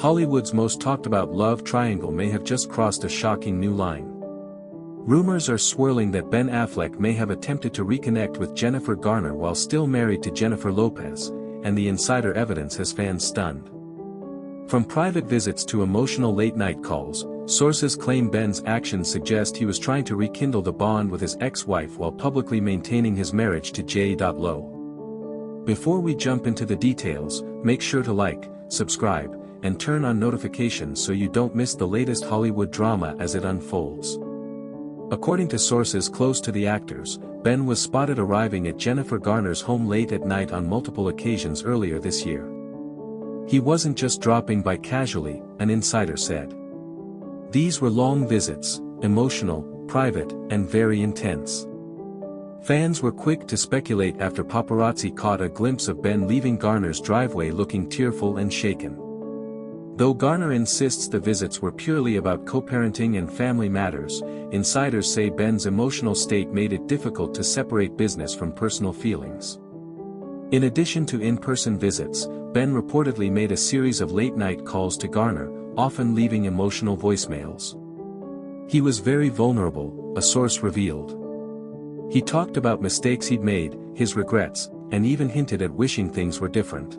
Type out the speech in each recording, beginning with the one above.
Hollywood's most talked about love triangle may have just crossed a shocking new line. Rumors are swirling that Ben Affleck may have attempted to reconnect with Jennifer Garner while still married to Jennifer Lopez, and the insider evidence has fans stunned. From private visits to emotional late-night calls, sources claim Ben's actions suggest he was trying to rekindle the bond with his ex-wife while publicly maintaining his marriage to J.Lo. Before we jump into the details, make sure to like, subscribe, and turn on notifications so you don't miss the latest Hollywood drama as it unfolds. According to sources close to the actors, Ben was spotted arriving at Jennifer Garner's home late at night on multiple occasions earlier this year. He wasn't just dropping by casually, an insider said. These were long visits, emotional, private, and very intense. Fans were quick to speculate after paparazzi caught a glimpse of Ben leaving Garner's driveway looking tearful and shaken. Though Garner insists the visits were purely about co-parenting and family matters, insiders say Ben's emotional state made it difficult to separate business from personal feelings. In addition to in-person visits, Ben reportedly made a series of late-night calls to Garner, often leaving emotional voicemails. He was very vulnerable, a source revealed. He talked about mistakes he'd made, his regrets, and even hinted at wishing things were different.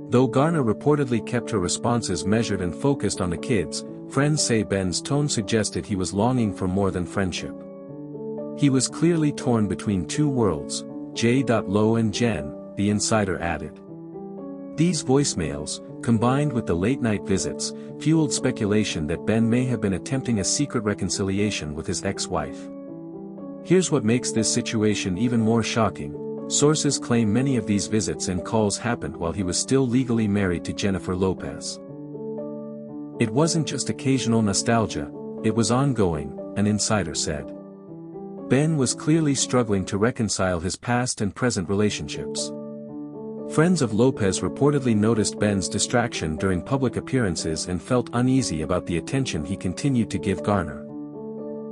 Though Garner reportedly kept her responses measured and focused on the kids, friends say Ben's tone suggested he was longing for more than friendship. He was clearly torn between two worlds, J.Lo and Jen, the insider added. These voicemails, combined with the late-night visits, fueled speculation that Ben may have been attempting a secret reconciliation with his ex-wife. Here's what makes this situation even more shocking. Sources claim many of these visits and calls happened while he was still legally married to Jennifer Lopez. It wasn't just occasional nostalgia, it was ongoing, an insider said. Ben was clearly struggling to reconcile his past and present relationships. Friends of Lopez reportedly noticed Ben's distraction during public appearances and felt uneasy about the attention he continued to give Garner.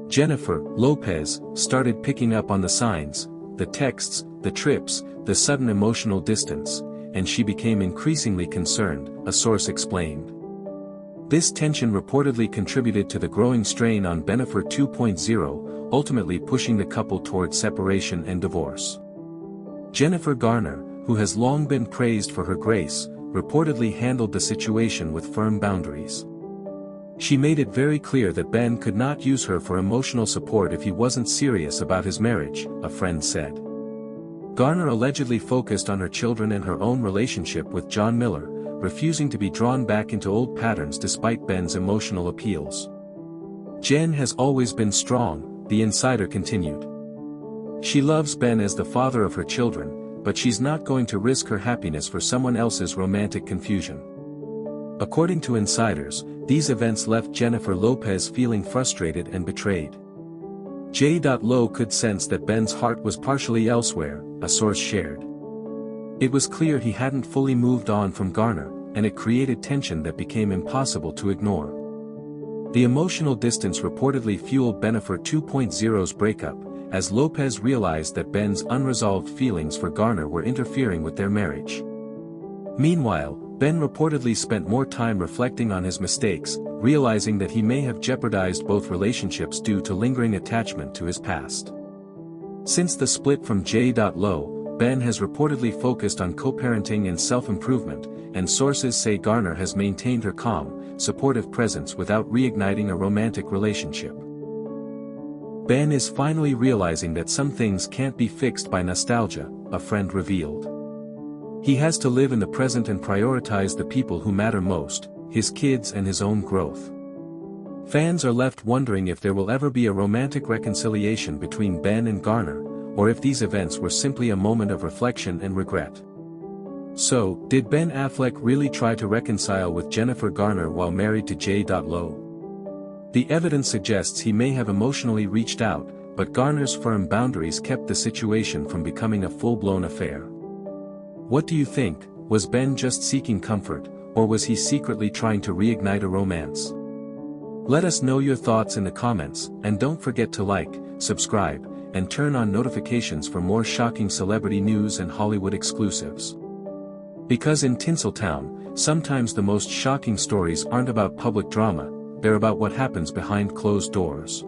Jennifer Lopez started picking up on the signs, the texts, the trips, the sudden emotional distance, and she became increasingly concerned, a source explained. This tension reportedly contributed to the growing strain on Jennifer 2.0, ultimately pushing the couple toward separation and divorce. Jennifer Garner, who has long been praised for her grace, reportedly handled the situation with firm boundaries. She made it very clear that Ben could not use her for emotional support if he wasn't serious about his marriage, a friend said. Garner allegedly focused on her children and her own relationship with John Miller, refusing to be drawn back into old patterns despite Ben's emotional appeals. Jen has always been strong, the insider continued. She loves Ben as the father of her children, but she's not going to risk her happiness for someone else's romantic confusion. According to insiders, these events left Jennifer Lopez feeling frustrated and betrayed. J.Lo could sense that Ben's heart was partially elsewhere, a source shared. It was clear he hadn't fully moved on from Garner, and it created tension that became impossible to ignore. The emotional distance reportedly fueled Jennifer 2.0's breakup, as Lopez realized that Ben's unresolved feelings for Garner were interfering with their marriage. Meanwhile, Ben reportedly spent more time reflecting on his mistakes, realizing that he may have jeopardized both relationships due to lingering attachment to his past. Since the split from J.Lo, Ben has reportedly focused on co-parenting and self-improvement, and sources say Garner has maintained her calm, supportive presence without reigniting a romantic relationship. Ben is finally realizing that some things can't be fixed by nostalgia, a friend revealed. He has to live in the present and prioritize the people who matter most, his kids and his own growth. Fans are left wondering if there will ever be a romantic reconciliation between Ben and Garner, or if these events were simply a moment of reflection and regret. So, did Ben Affleck really try to reconcile with Jennifer Garner while married to J.Lo? The evidence suggests he may have emotionally reached out, but Garner's firm boundaries kept the situation from becoming a full-blown affair. What do you think? Was Ben just seeking comfort, or was he secretly trying to reignite a romance? Let us know your thoughts in the comments, and don't forget to like, subscribe, and turn on notifications for more shocking celebrity news and Hollywood exclusives. Because in Tinseltown, Sometimes the most shocking stories aren't about public drama, they're about what happens behind closed doors.